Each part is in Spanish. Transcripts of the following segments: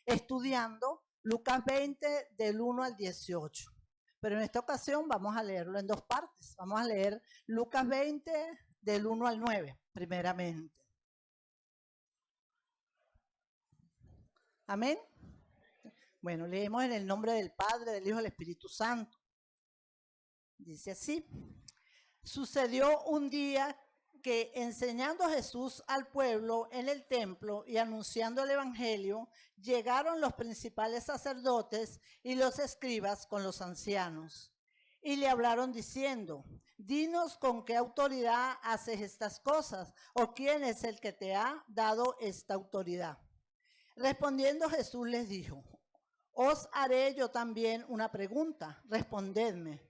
estudiando Lucas 20 del 1 al 18. Pero en esta ocasión vamos a leerlo en dos partes. Vamos a leer Lucas 20 del 1 al 9, primeramente. Amén. Bueno, leemos en el nombre del Padre, del Hijo y del Espíritu Santo. Dice así: sucedió un día que, enseñando Jesús al pueblo en el templo y anunciando el evangelio, llegaron los principales sacerdotes y los escribas con los ancianos. Y le hablaron diciendo: dinos con qué autoridad haces estas cosas, o quién es el que te ha dado esta autoridad. Respondiendo Jesús les dijo: os haré yo también una pregunta, respondedme.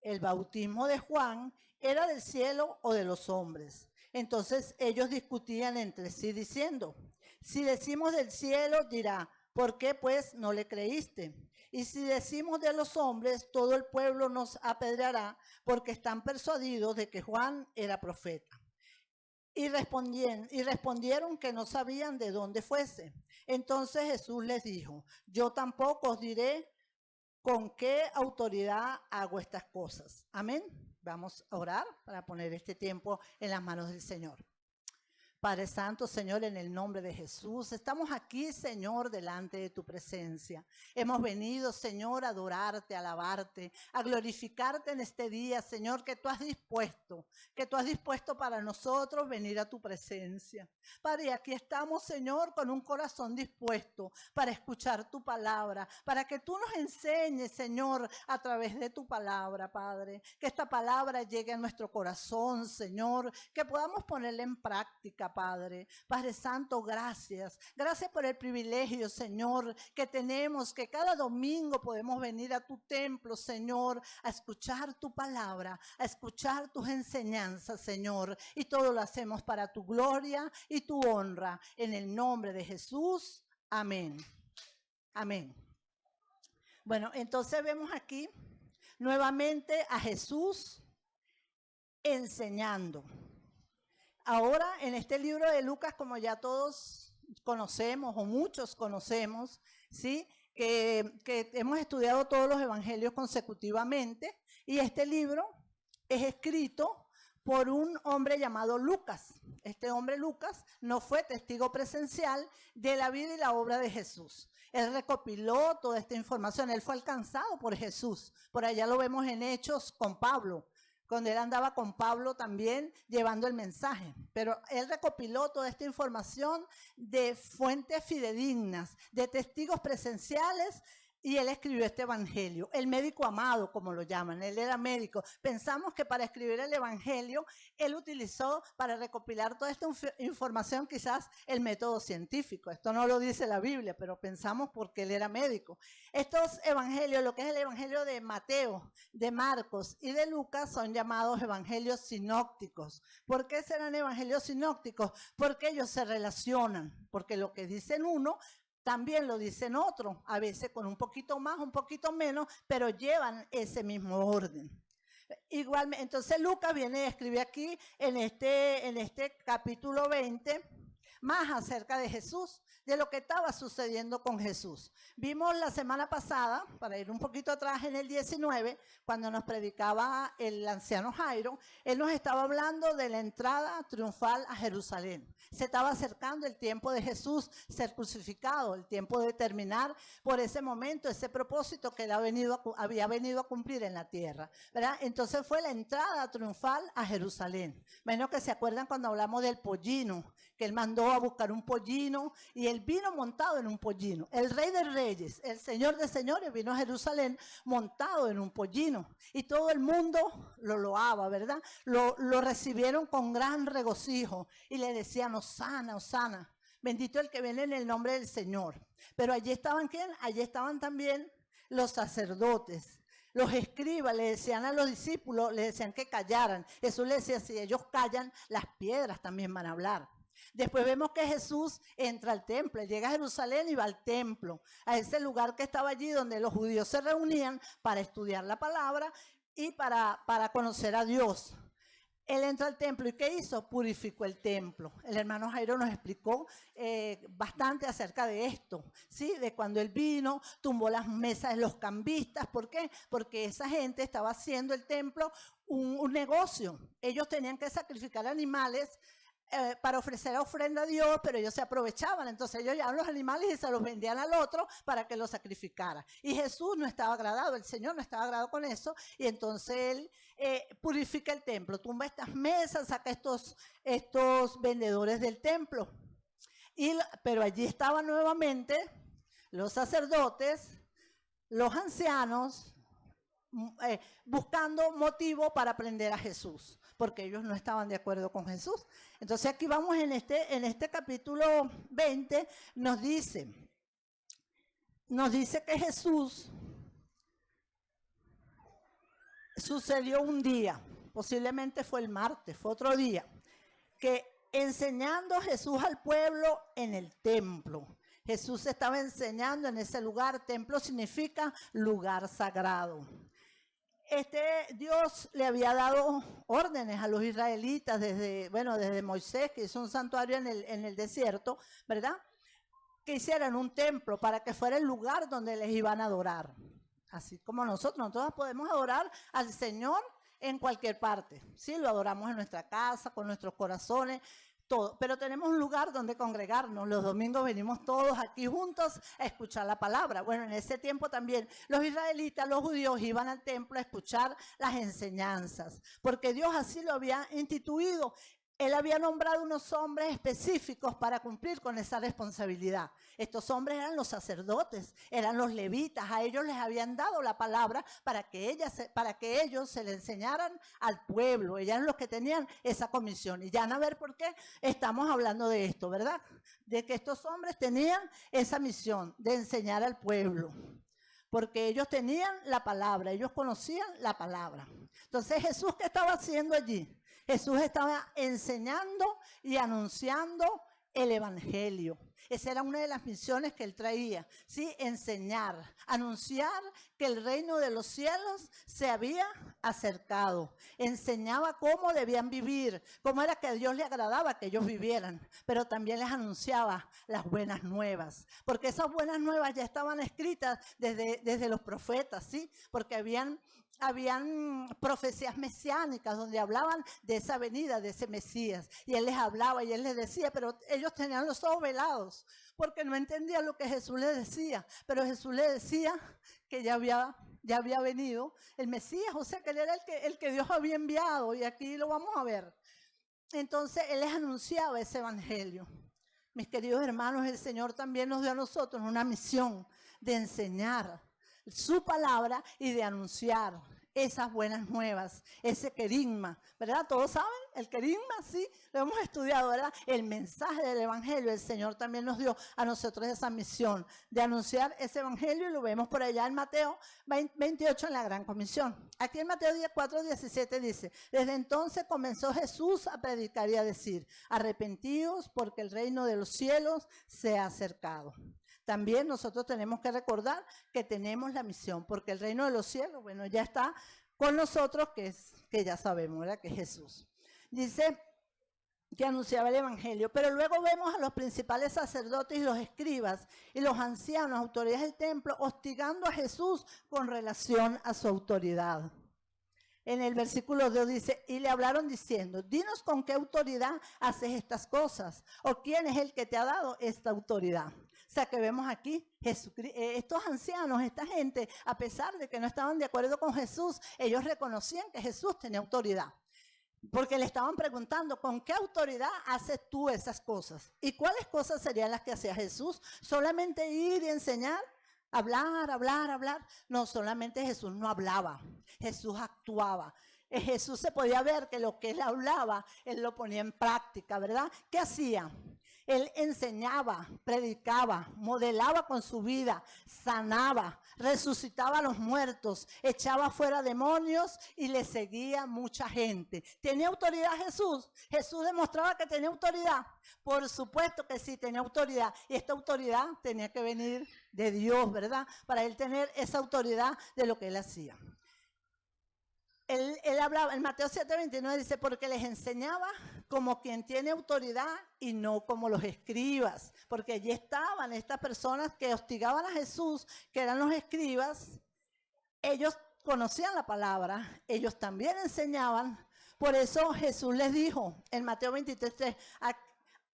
¿El bautismo de Juan era del cielo o de los hombres? Entonces ellos discutían entre sí diciendo: si decimos del cielo, dirá, ¿por qué pues no le creíste? Y si decimos de los hombres, todo el pueblo nos apedreará, porque están persuadidos de que Juan era profeta. Y respondieron que no sabían de dónde fuese. Entonces Jesús les dijo: yo tampoco os diré con qué autoridad hago estas cosas. Amén. Vamos a orar para poner este tiempo en las manos del Señor. Padre Santo, Señor, en el nombre de Jesús, estamos aquí, Señor, delante de tu presencia. Hemos venido, Señor, a adorarte, a alabarte, a glorificarte en este día, Señor, que tú has dispuesto para nosotros venir a tu presencia. Padre, aquí estamos, Señor, con un corazón dispuesto para escuchar tu palabra, para que tú nos enseñes, Señor, a través de tu palabra, Padre. Que esta palabra llegue a nuestro corazón, Señor, que podamos ponerla en práctica, Padre. Padre Santo, gracias. Gracias por el privilegio, Señor, que tenemos, que cada domingo podemos venir a tu templo, Señor, a escuchar tu palabra, a escuchar tus enseñanzas, Señor. Y todo lo hacemos para tu gloria y tu honra. En el nombre de Jesús. Amén. Amén. Bueno, entonces vemos aquí nuevamente a Jesús enseñando. Ahora, en este libro de Lucas, como ya todos conocemos o muchos conocemos, ¿sí? Que hemos estudiado todos los evangelios consecutivamente, y este libro es escrito por un hombre llamado Lucas. Este hombre Lucas no fue testigo presencial de la vida y la obra de Jesús. Él recopiló toda esta información, él fue alcanzado por Jesús. Por allá lo vemos en Hechos con Pablo, cuando él andaba con Pablo también llevando el mensaje. Pero él recopiló toda esta información de fuentes fidedignas, de testigos presenciales, y él escribió este evangelio. El médico amado, como lo llaman, él era médico. Pensamos que para escribir el evangelio, él utilizó para recopilar toda esta información quizás el método científico. Esto no lo dice la Biblia, pero pensamos porque él era médico. Estos evangelios, lo que es el evangelio de Mateo, de Marcos y de Lucas, son llamados evangelios sinópticos. ¿Por qué serán evangelios sinópticos? Porque ellos se relacionan, porque lo que dicen uno también lo dicen otro, a veces con un poquito más, un poquito menos, pero llevan ese mismo orden. Igualmente, entonces Lucas viene y escribe aquí en este capítulo 20 más acerca de Jesús, de lo que estaba sucediendo con Jesús. Vimos la semana pasada, para ir un poquito atrás en el 19, cuando nos predicaba el anciano Jairo, él nos estaba hablando de la entrada triunfal a Jerusalén. Se estaba acercando el tiempo de Jesús ser crucificado, el tiempo de terminar por ese momento, ese propósito que él había venido a cumplir en la tierra, ¿verdad? Entonces fue la entrada triunfal a Jerusalén. Menos que se acuerdan cuando hablamos del pollino, que él mandó a buscar un pollino y él vino montado en un pollino. El Rey de Reyes, el Señor de Señores vino a Jerusalén montado en un pollino y todo el mundo lo loaba, ¿verdad? Lo recibieron con gran regocijo y le decían: Hosana, Hosana, bendito el que viene en el nombre del Señor. Pero allí estaban, ¿quién? Allí estaban también los sacerdotes. Los escribas le decían a los discípulos, le decían que callaran. Jesús les decía: si ellos callan, las piedras también van a hablar. Después vemos que Jesús entra al templo, llega a Jerusalén y va al templo, a ese lugar que estaba allí donde los judíos se reunían para estudiar la palabra y para conocer a Dios. Él entró al templo y ¿qué hizo? Purificó el templo. El hermano Jairo nos explicó bastante acerca de esto, ¿sí? De cuando él vino, tumbó las mesas de los cambistas. ¿Por qué? Porque esa gente estaba haciendo el templo un negocio. Ellos tenían que sacrificar animales para ofrecer ofrenda a Dios, pero ellos se aprovechaban. Entonces ellos llevaban los animales y se los vendían al otro para que los sacrificara. Y Jesús no estaba agradado, el Señor no estaba agradado con eso, y entonces él purifica el templo, tumba estas mesas, saca estos vendedores del templo. Pero allí estaban nuevamente los sacerdotes, los ancianos, buscando motivo para prender a Jesús, porque ellos no estaban de acuerdo con Jesús. Entonces aquí vamos en este capítulo 20, nos dice que Jesús sucedió un día, posiblemente fue el martes, fue otro día, que enseñando Jesús al pueblo en el templo. Jesús estaba enseñando en ese lugar. Templo significa lugar sagrado. Dios le había dado órdenes a los israelitas desde Moisés, que hizo un santuario en el desierto, ¿verdad? Que hicieran un templo para que fuera el lugar donde les iban a adorar. Así como nosotros podemos adorar al Señor en cualquier parte. Sí, lo adoramos en nuestra casa, con nuestros corazones, todo. Pero tenemos un lugar donde congregarnos. Los domingos venimos todos aquí juntos a escuchar la palabra. Bueno, en ese tiempo también los israelitas, los judíos, iban al templo a escuchar las enseñanzas, porque Dios así lo había instituido. Él había nombrado unos hombres específicos para cumplir con esa responsabilidad. Estos hombres eran los sacerdotes, eran los levitas. A ellos les habían dado la palabra para que ellos se le enseñaran al pueblo. Ellos eran los que tenían esa comisión. Y ya van a ver por qué estamos hablando de esto, ¿verdad? De que estos hombres tenían esa misión de enseñar al pueblo. Porque ellos tenían la palabra, ellos conocían la palabra. Entonces, ¿Jesús qué estaba haciendo allí? Jesús estaba enseñando y anunciando el evangelio. Esa era una de las misiones que él traía, ¿sí? Enseñar, anunciar que el reino de los cielos se había acercado. Enseñaba cómo debían vivir, cómo era que a Dios le agradaba que ellos vivieran, pero también les anunciaba las buenas nuevas, porque esas buenas nuevas ya estaban escritas desde los profetas, ¿sí? Porque habían profecías mesiánicas donde hablaban de esa venida, de ese Mesías. Y él les hablaba y él les decía, pero ellos tenían los ojos velados porque no entendían lo que Jesús les decía. Pero Jesús les decía que ya había venido el Mesías, o sea que él era el que Dios había enviado, y aquí lo vamos a ver. Entonces él les anunciaba ese evangelio. Mis queridos hermanos, el Señor también nos dio a nosotros una misión de enseñar su palabra y de anunciar esas buenas nuevas, ese querigma, ¿verdad? ¿Todos saben? El querigma, sí, lo hemos estudiado, ¿verdad? El mensaje del evangelio. El Señor también nos dio a nosotros esa misión de anunciar ese evangelio, y lo vemos por allá en Mateo 28 en la Gran Comisión. Aquí en Mateo 4:17 dice: desde entonces comenzó Jesús a predicar y a decir: arrepentíos porque el reino de los cielos se ha acercado. También nosotros tenemos que recordar que tenemos la misión, porque el reino de los cielos, bueno, ya está con nosotros, que ya sabemos, ¿verdad? Que es Jesús. Dice que anunciaba el evangelio, pero luego vemos a los principales sacerdotes y los escribas y los ancianos, autoridades del templo, hostigando a Jesús con relación a su autoridad. En el versículo 2 dice: y le hablaron diciendo: dinos con qué autoridad haces estas cosas, o quién es el que te ha dado esta autoridad. O sea que vemos aquí, estos ancianos, esta gente, a pesar de que no estaban de acuerdo con Jesús, ellos reconocían que Jesús tenía autoridad. Porque le estaban preguntando: ¿con qué autoridad haces tú esas cosas? ¿Y cuáles cosas serían las que hacía Jesús? ¿Solamente ir y enseñar? Hablar. No, solamente Jesús no hablaba, Jesús actuaba. Jesús se podía ver que lo que él hablaba, él lo ponía en práctica, ¿verdad? ¿Qué hacía? Él enseñaba, predicaba, modelaba con su vida, sanaba, resucitaba a los muertos, echaba fuera demonios y le seguía mucha gente. ¿Tenía autoridad Jesús? Jesús demostraba que tenía autoridad. Por supuesto que sí, tenía autoridad. Y esta autoridad tenía que venir de Dios, ¿verdad? Para él tener esa autoridad de lo que él hacía. Él hablaba, en Mateo 7:29 dice, porque les enseñaba como quien tiene autoridad y no como los escribas. Porque allí estaban estas personas que hostigaban a Jesús, que eran los escribas. Ellos conocían la palabra, ellos también enseñaban. Por eso Jesús les dijo en Mateo 23:3,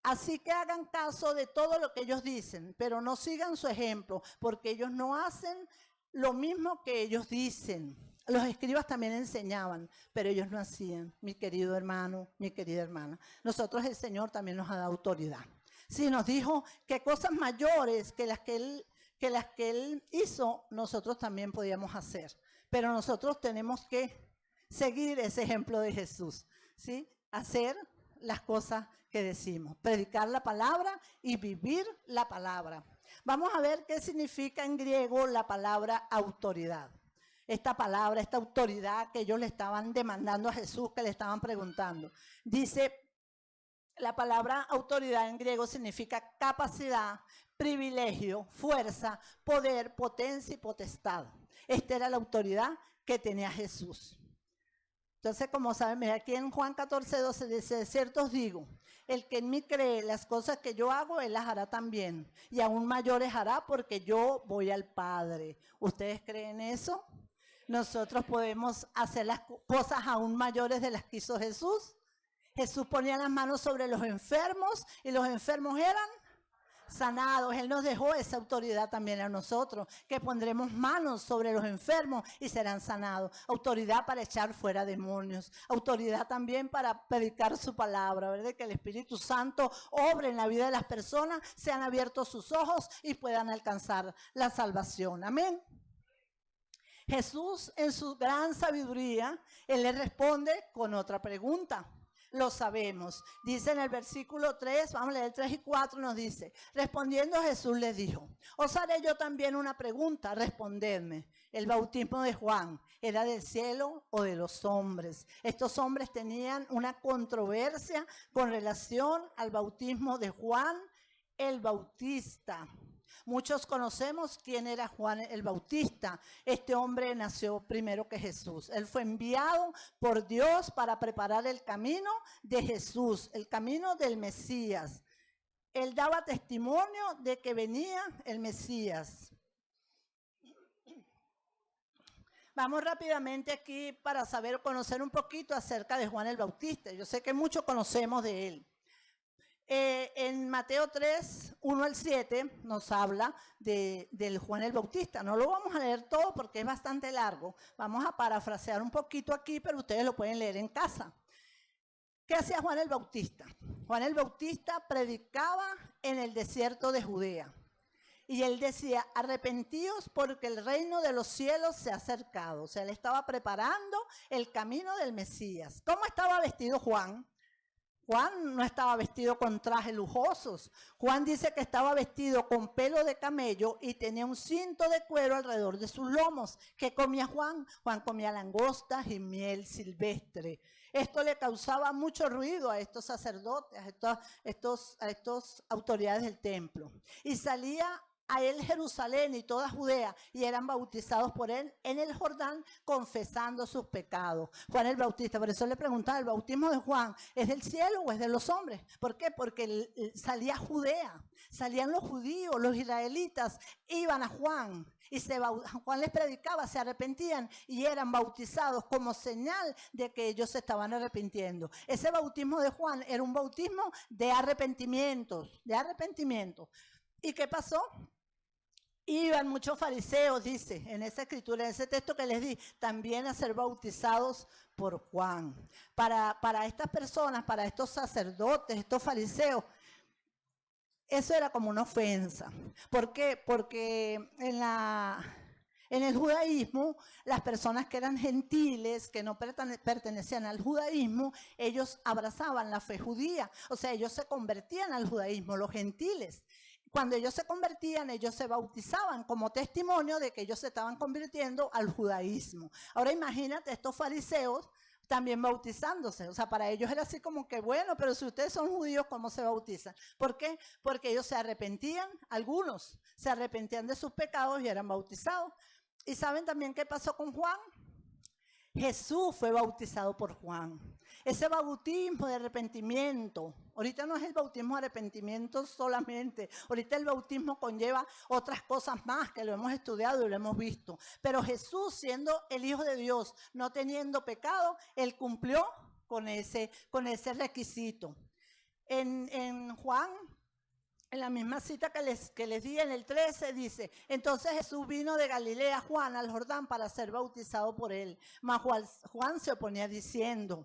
así que hagan caso de todo lo que ellos dicen, pero no sigan su ejemplo, porque ellos no hacen lo mismo que ellos dicen. Los escribas también enseñaban, pero ellos no hacían, mi querido hermano, mi querida hermana. Nosotros el Señor también nos ha dado autoridad. Sí, nos dijo que cosas mayores que las que Él hizo, nosotros también podíamos hacer. Pero nosotros tenemos que seguir ese ejemplo de Jesús, ¿sí? Hacer las cosas que decimos, predicar la palabra y vivir la palabra. Vamos a ver qué significa en griego la palabra autoridad. Esta palabra, esta autoridad que ellos le estaban demandando a Jesús, que le estaban preguntando. Dice, la palabra autoridad en griego significa capacidad, privilegio, fuerza, poder, potencia y potestad. Esta era la autoridad que tenía Jesús. Entonces, como saben, mira, aquí en Juan 14:12 dice, de cierto os digo, el que en mí cree las cosas que yo hago, él las hará también. Y aún mayores hará porque yo voy al Padre. ¿Ustedes creen eso? Nosotros podemos hacer las cosas aún mayores de las que hizo Jesús. Jesús ponía las manos sobre los enfermos y los enfermos eran sanados. Él nos dejó esa autoridad también a nosotros, que pondremos manos sobre los enfermos y serán sanados. Autoridad para echar fuera demonios. Autoridad también para predicar su palabra, ¿verdad? Que el Espíritu Santo obre en la vida de las personas, sean abiertos sus ojos y puedan alcanzar la salvación. Amén. Jesús, en su gran sabiduría, Él le responde con otra pregunta. Lo sabemos. Dice en el versículo 3, vamos a leer el 3 y 4, nos dice, respondiendo Jesús les dijo, os haré yo también una pregunta, respondedme. El bautismo de Juan, ¿era del cielo o de los hombres? Estos hombres tenían una controversia con relación al bautismo de Juan el Bautista. Muchos conocemos quién era Juan el Bautista. Este hombre nació primero que Jesús. Él fue enviado por Dios para preparar el camino de Jesús, el camino del Mesías. Él daba testimonio de que venía el Mesías. Vamos rápidamente aquí para saber, conocer un poquito acerca de Juan el Bautista. Yo sé que muchos conocemos de él. En Mateo 3, 1 al 7 nos habla del Juan el Bautista. No lo vamos a leer todo porque es bastante largo. Vamos a parafrasear un poquito aquí, pero ustedes lo pueden leer en casa. ¿Qué hacía Juan el Bautista? Juan el Bautista predicaba en el desierto de Judea. Y él decía, arrepentíos porque el reino de los cielos se ha acercado. O sea, él estaba preparando el camino del Mesías. ¿Cómo estaba vestido Juan? Juan no estaba vestido con trajes lujosos. Juan dice que estaba vestido con pelo de camello y tenía un cinto de cuero alrededor de sus lomos. ¿Qué comía Juan? Juan comía langostas y miel silvestre. Esto le causaba mucho ruido a estos sacerdotes, a estos autoridades del templo. Y salía a él Jerusalén y toda Judea, y eran bautizados por él en el Jordán, confesando sus pecados. Juan el Bautista, por eso le preguntaba, ¿el bautismo de Juan es del cielo o es de los hombres? ¿Por qué? Porque salía Judea, salían los judíos, los israelitas, iban a Juan, y Juan les predicaba, se arrepentían y eran bautizados como señal de que ellos se estaban arrepintiendo. Ese bautismo de Juan era un bautismo de arrepentimiento. ¿Y qué pasó? Iban muchos fariseos, dice, en esa escritura, en ese texto que les di, también a ser bautizados por Juan. Para estas personas, para estos sacerdotes, estos fariseos, eso era como una ofensa. ¿Por qué? Porque en el judaísmo, las personas que eran gentiles, que no pertenecían al judaísmo, ellos abrazaban la fe judía. O sea, ellos se convertían al judaísmo, los gentiles. Cuando ellos se convertían, ellos se bautizaban como testimonio de que ellos se estaban convirtiendo al judaísmo. Ahora imagínate estos fariseos también bautizándose. O sea, para ellos era así como que, bueno, pero si ustedes son judíos, ¿cómo se bautizan? ¿Por qué? Porque ellos se arrepentían, algunos se arrepentían de sus pecados y eran bautizados. ¿Y saben también qué pasó con Juan? Jesús fue bautizado por Juan. Ese bautismo de arrepentimiento, ahorita no es el bautismo de arrepentimiento solamente, ahorita el bautismo conlleva otras cosas más que lo hemos estudiado y lo hemos visto. Pero Jesús, siendo el Hijo de Dios, no teniendo pecado, Él cumplió con ese requisito. En Juan, en la misma cita que les di en el 13, dice: entonces Jesús vino de Galilea a Juan al Jordán para ser bautizado por él. Mas Juan se oponía diciendo: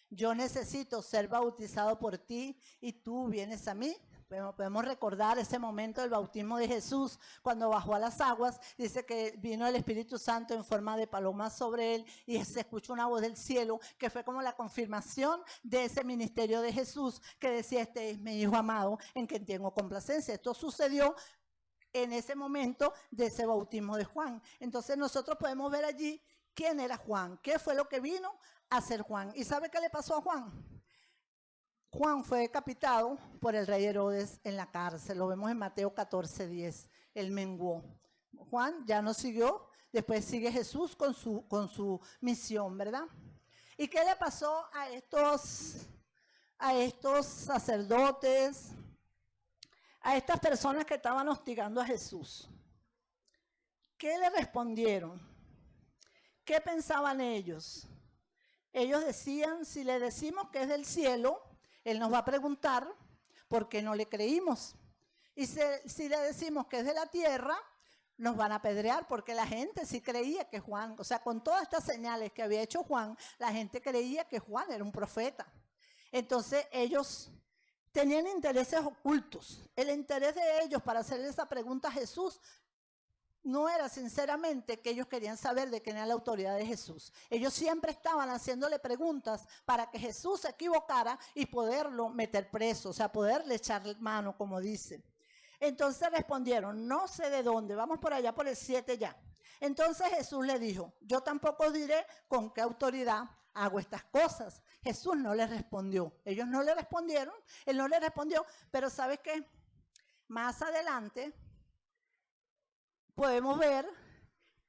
yo necesito ser bautizado por ti y tú vienes a mí. Podemos recordar ese momento del bautismo de Jesús cuando bajó a las aguas. Dice que vino el Espíritu Santo en forma de paloma sobre él y se escuchó una voz del cielo que fue como la confirmación de ese ministerio de Jesús que decía: este es mi Hijo amado en quien tengo complacencia. Esto sucedió en ese momento de ese bautismo de Juan. Entonces nosotros podemos ver allí quién era Juan, qué fue lo que vino a hacer Juan. ¿Y sabe qué le pasó a Juan? Juan fue decapitado por el rey Herodes en la cárcel. Lo vemos en Mateo 14:10. Él menguó. Juan ya no siguió. Después sigue Jesús con su misión, ¿verdad? ¿Y qué le pasó a estos sacerdotes, a estas personas que estaban hostigando a Jesús? ¿Qué le respondieron? ¿Qué pensaban ellos? Ellos decían: si le decimos que es del cielo, Él nos va a preguntar por qué no le creímos. Y si le decimos que es de la tierra, nos van a apedrear, porque la gente sí creía que Juan, o sea, con todas estas señales que había hecho Juan, la gente creía que Juan era un profeta. Entonces ellos tenían intereses ocultos. El interés de ellos para hacerle esa pregunta a Jesús no era sinceramente que ellos querían saber de quién era la autoridad de Jesús. Ellos siempre estaban haciéndole preguntas para que Jesús se equivocara y poderlo meter preso, o sea, poderle echar mano, como dice. Entonces respondieron: no sé de dónde. Vamos por allá por el 7 ya. Entonces Jesús le dijo: yo tampoco diré con qué autoridad hago estas cosas. Jesús no les respondió. Ellos no le respondieron, Él no le respondió. Pero ¿sabes qué? Más adelante podemos ver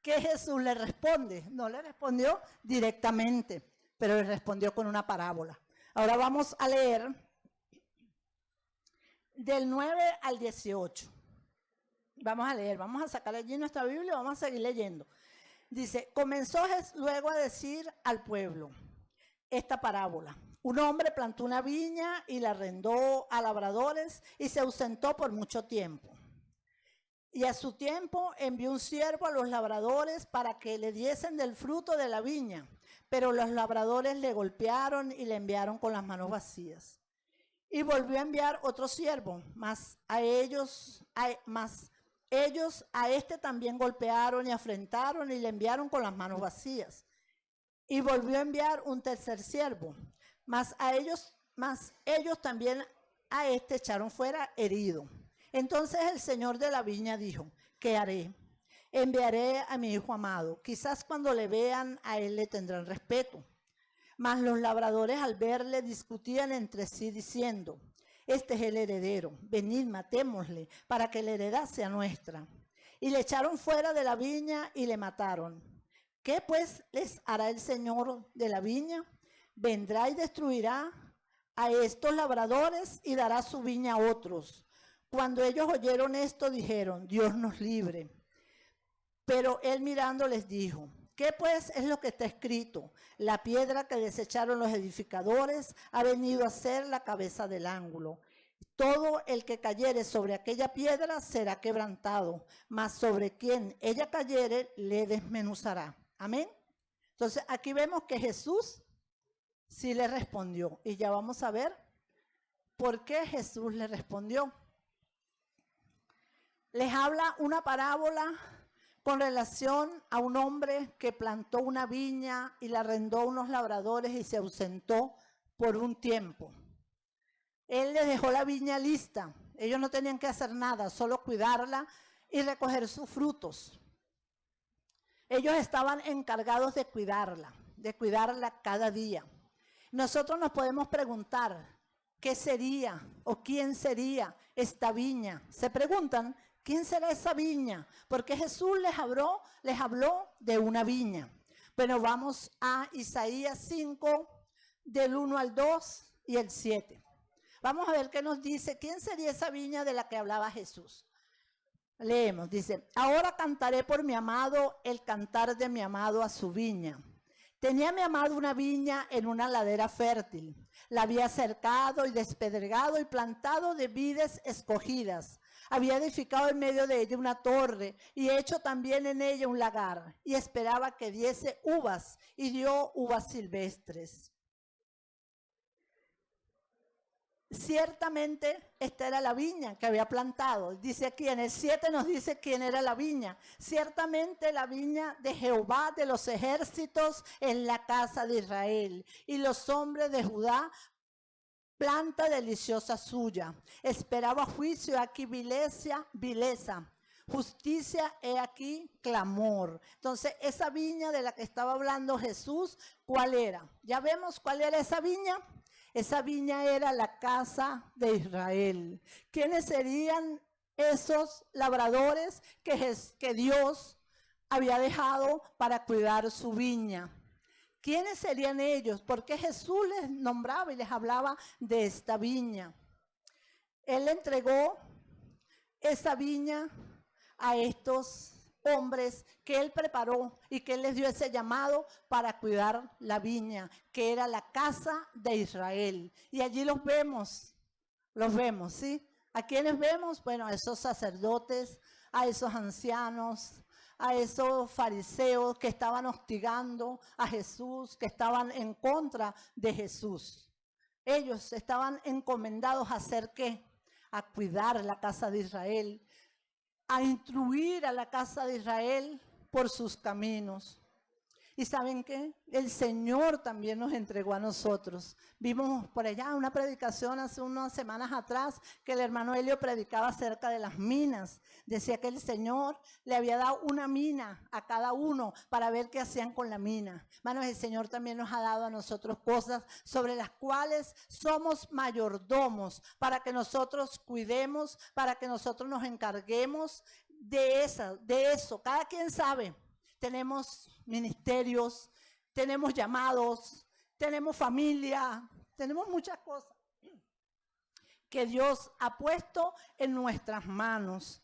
que Jesús le responde. No le respondió directamente, pero le respondió con una parábola. Ahora vamos a leer del 9 al 18. Vamos a leer, vamos a sacar allí nuestra Biblia y vamos a seguir leyendo. Dice: comenzó luego a decir al pueblo esta parábola. Un hombre plantó una viña y la arrendó a labradores y se ausentó por mucho tiempo. Y a su tiempo envió un siervo a los labradores para que le diesen del fruto de la viña. Pero los labradores le golpearon y le enviaron con las manos vacías. Y volvió a enviar otro siervo, mas ellos a este también golpearon y afrentaron y le enviaron con las manos vacías. Y volvió a enviar un tercer siervo, mas ellos también a este echaron fuera herido. Entonces el señor de la viña dijo: ¿qué haré? Enviaré a mi hijo amado. Quizás cuando le vean a él le tendrán respeto. Mas los labradores al verle discutían entre sí diciendo: este es el heredero, venid, matémosle para que la heredad sea nuestra. Y le echaron fuera de la viña y le mataron. ¿Qué pues les hará el señor de la viña? Vendrá y destruirá a estos labradores y dará su viña a otros. Cuando ellos oyeron esto, dijeron: Dios nos libre. Pero él mirando les dijo: ¿qué pues es lo que está escrito? La piedra que desecharon los edificadores ha venido a ser la cabeza del ángulo. Todo el que cayere sobre aquella piedra será quebrantado, mas sobre quien ella cayere le desmenuzará. Amén. Entonces aquí vemos que Jesús sí le respondió. Y ya vamos a ver por qué Jesús le respondió. Les habla una parábola con relación a un hombre que plantó una viña y la arrendó a unos labradores y se ausentó por un tiempo. Él les dejó la viña lista. Ellos no tenían que hacer nada, solo cuidarla y recoger sus frutos. Ellos estaban encargados de cuidarla cada día. Nosotros nos podemos preguntar: ¿qué sería o quién sería esta viña? Se preguntan: ¿quién será esa viña? Porque Jesús les habló de una viña. Bueno, vamos a Isaías 5, del 1 al 2 y el 7. Vamos a ver qué nos dice. ¿Quién sería esa viña de la que hablaba Jesús? Leemos, dice: ahora cantaré por mi amado el cantar de mi amado a su viña. Tenía mi amado una viña en una ladera fértil. La había cercado y despedregado y plantado de vides escogidas. Había edificado en medio de ella una torre y hecho también en ella un lagar. Y esperaba que diese uvas, y dio uvas silvestres. Ciertamente esta era la viña que había plantado. Dice aquí en el 7 nos dice quién era la viña. Ciertamente la viña de Jehová de los ejércitos en la casa de Israel. Y los hombres de Judá, planta deliciosa suya. Esperaba juicio, aquí vileza. Justicia, he aquí clamor. Entonces, esa viña de la que estaba hablando Jesús, ¿cuál era? Ya vemos cuál era esa viña. Esa viña era la casa de Israel. ¿Quiénes serían esos labradores que Dios había dejado para cuidar su viña? ¿Quiénes serían ellos? Porque Jesús les nombraba y les hablaba de esta viña. Él le entregó esa viña a estos hombres que él preparó y que él les dio ese llamado para cuidar la viña, que era la casa de Israel. Y allí los vemos, ¿sí? ¿A quiénes vemos? Bueno, a esos sacerdotes, a esos ancianos, a esos fariseos que estaban hostigando a Jesús, que estaban en contra de Jesús. Ellos estaban encomendados a hacer ¿qué? A cuidar la casa de Israel, a instruir a la casa de Israel por sus caminos. ¿Y saben qué? El Señor también nos entregó a nosotros. Vimos por allá una predicación hace unas semanas atrás que el hermano Helio predicaba acerca de las minas. Decía que el Señor le había dado una mina a cada uno para ver qué hacían con la mina. Hermanos, el Señor también nos ha dado a nosotros cosas sobre las cuales somos mayordomos, para que nosotros cuidemos, para que nosotros nos encarguemos de eso. Cada quien sabe. Tenemos ministerios, tenemos llamados, tenemos familia, tenemos muchas cosas que Dios ha puesto en nuestras manos.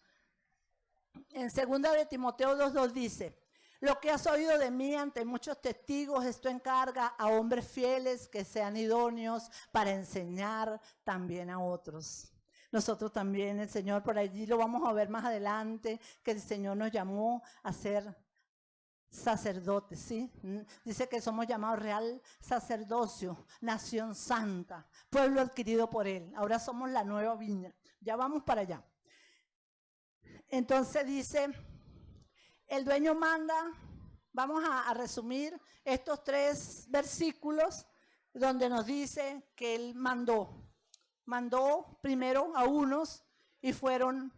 En 2 de Timoteo 2:2 dice: lo que has oído de mí ante muchos testigos, esto encarga a hombres fieles que sean idóneos para enseñar también a otros. Nosotros también, el Señor, por allí lo vamos a ver más adelante, que el Señor nos llamó a ser sacerdotes, ¿sí? Dice que somos llamados real sacerdocio, nación santa, pueblo adquirido por Él. Ahora somos la nueva viña. Ya vamos para allá. Entonces dice, el dueño manda. Vamos a resumir estos 3 versículos donde nos dice que Él mandó primero a unos y fueron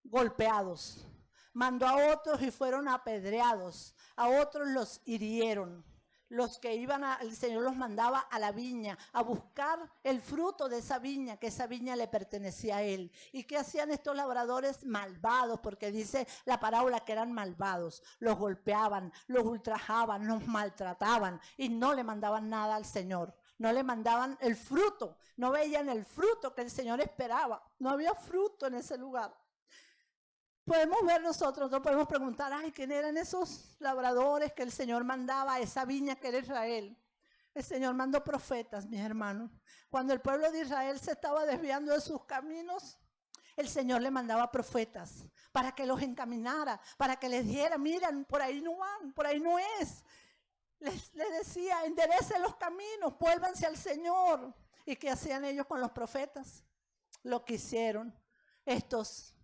golpeados. Mandó a otros y fueron apedreados. A otros los hirieron. Los que iban, el Señor los mandaba a la viña, a buscar el fruto de esa viña, que esa viña le pertenecía a Él. ¿Y qué hacían estos labradores malvados? Porque dice la parábola que eran malvados. Los golpeaban, los ultrajaban, los maltrataban y no le mandaban nada al Señor. No le mandaban el fruto, no veían el fruto que el Señor esperaba. No había fruto en ese lugar. Podemos ver nosotros, no podemos preguntar, ay, ¿quién eran esos labradores que el Señor mandaba a esa viña que era Israel? El Señor mandó profetas, mis hermanos. Cuando el pueblo de Israel se estaba desviando de sus caminos, el Señor le mandaba profetas para que los encaminara, para que les diera, miren, por ahí no van, por ahí no es. Les decía, enderecen los caminos, vuélvanse al Señor. ¿Y qué hacían ellos con los profetas? Lo que hicieron estos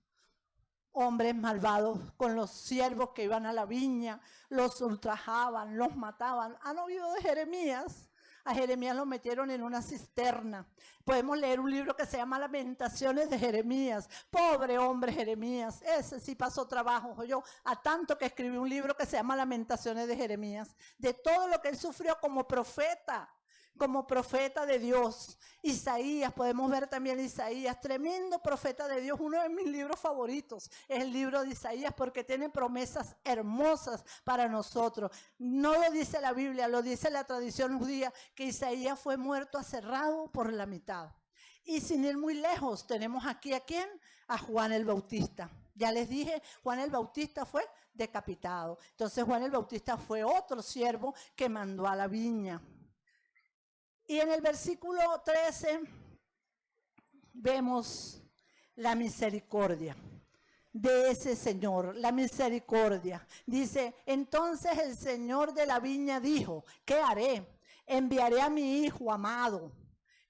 hombres malvados con los siervos que iban a la viña, los ultrajaban, los mataban. ¿Han oído de Jeremías? A Jeremías lo metieron en una cisterna. Podemos leer un libro que se llama Lamentaciones de Jeremías. Pobre hombre Jeremías, ese sí pasó trabajo. Yo a tanto que escribí un libro que se llama Lamentaciones de Jeremías, de todo lo que él sufrió como profeta. como profeta de Dios. Isaías, podemos ver también Isaías, tremendo profeta de Dios. Uno de mis libros favoritos es el libro de Isaías porque tiene promesas hermosas para nosotros. No lo dice la Biblia, lo dice la tradición judía, que Isaías fue muerto aserrado por la mitad. Y sin ir muy lejos, tenemos aquí ¿a quién? A Juan el Bautista. Ya les dije, Juan el Bautista fue decapitado. Entonces Juan el Bautista fue otro siervo que mandó a la viña. Y en el versículo 13 vemos la misericordia de ese Señor, la misericordia. Dice, entonces el Señor de la viña dijo, ¿qué haré? Enviaré a mi hijo amado.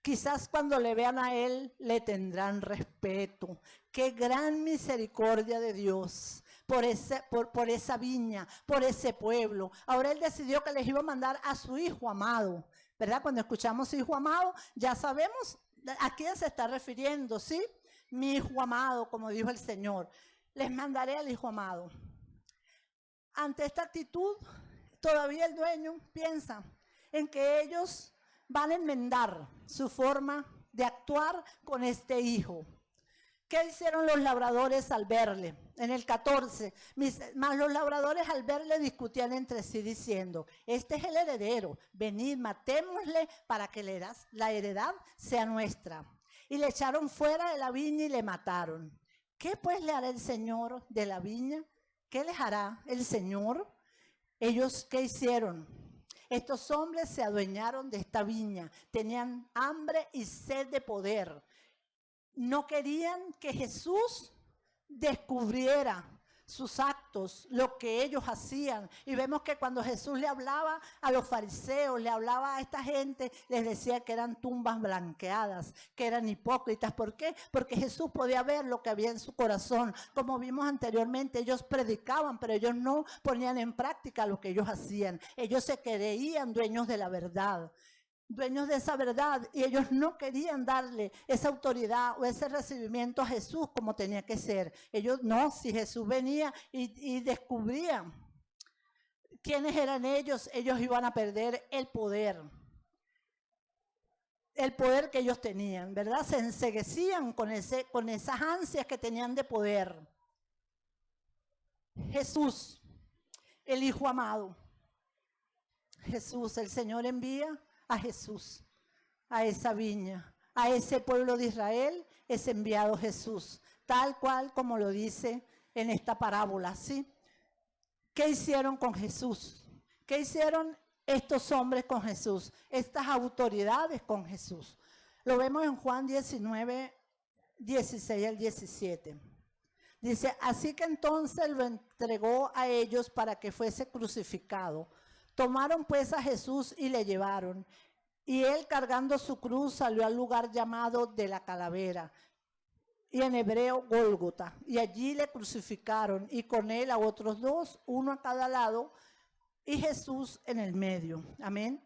Quizás cuando le vean a él le tendrán respeto. Qué gran misericordia de Dios por esa viña, por ese pueblo. Ahora él decidió que les iba a mandar a su hijo amado, ¿verdad? Cuando escuchamos hijo amado, ya sabemos a quién se está refiriendo, ¿sí? Mi hijo amado, como dijo el Señor. Les mandaré al hijo amado. Ante esta actitud, todavía el dueño piensa en que ellos van a enmendar su forma de actuar con este hijo. ¿Qué hicieron los labradores al verle? En el 14, más los labradores al verle discutían entre sí diciendo, este es el heredero, venid, matémosle para que la heredad sea nuestra. Y le echaron fuera de la viña y le mataron. ¿Qué pues le hará el Señor de la viña? ¿Qué les hará el Señor? Ellos, ¿qué hicieron? Estos hombres se adueñaron de esta viña, tenían hambre y sed de poder. No querían que Jesús descubriera sus actos, lo que ellos hacían. Y vemos que cuando Jesús le hablaba a los fariseos, le hablaba a esta gente, les decía que eran tumbas blanqueadas, que eran hipócritas. ¿Por qué? Porque Jesús podía ver lo que había en su corazón. Como vimos anteriormente, ellos predicaban, pero ellos no ponían en práctica lo que ellos hacían. Ellos se creían dueños de la verdad, dueños de esa verdad, y ellos no querían darle esa autoridad o ese recibimiento a Jesús como tenía que ser. Ellos no, si Jesús venía y descubría quiénes eran ellos iban a perder el poder que ellos tenían, ¿verdad? Se enceguecían con esas ansias que tenían de poder. Jesús, el Hijo amado, Jesús, el Señor envía a Jesús, a esa viña, a ese pueblo de Israel es enviado Jesús, tal cual como lo dice en esta parábola, ¿sí? ¿Qué hicieron con Jesús? ¿Qué hicieron estos hombres con Jesús? Estas autoridades con Jesús. Lo vemos en Juan 19, 16 al 17. Dice, así que entonces lo entregó a ellos para que fuese crucificado. Tomaron pues a Jesús y le llevaron. Y él, cargando su cruz, salió al lugar llamado de la Calavera, y en hebreo Gólgota. Y allí le crucificaron, y con él a otros dos, uno a cada lado, y Jesús en el medio. Amén.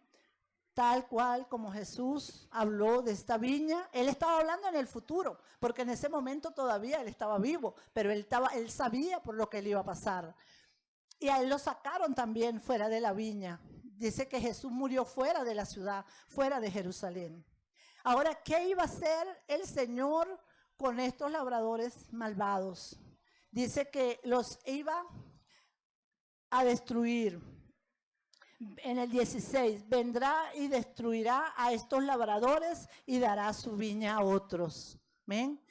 Tal cual como Jesús habló de esta viña, él estaba hablando en el futuro, porque en ese momento todavía él estaba vivo, pero él sabía por lo que le iba a pasar. Y a él lo sacaron también fuera de la viña. Dice que Jesús murió fuera de la ciudad, fuera de Jerusalén. Ahora, ¿qué iba a hacer el Señor con estos labradores malvados? Dice que los iba a destruir. En el 16, vendrá y destruirá a estos labradores y dará su viña a otros. ¿Ven?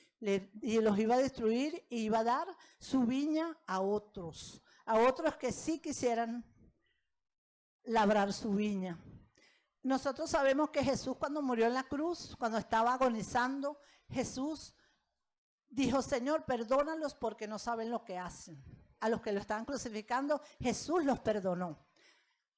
Y los iba a destruir y iba a dar su viña a otros que sí quisieran labrar su viña. Nosotros sabemos que Jesús, cuando murió en la cruz, cuando estaba agonizando, Jesús dijo, Señor, perdónalos porque no saben lo que hacen. A los que lo estaban crucificando, Jesús los perdonó.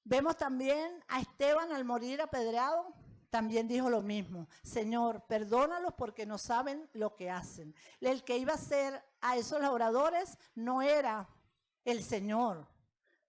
Vemos también a Esteban al morir apedreado, también dijo lo mismo. Señor, perdónalos porque no saben lo que hacen. El que iba a ser a esos labradores no era el Señor,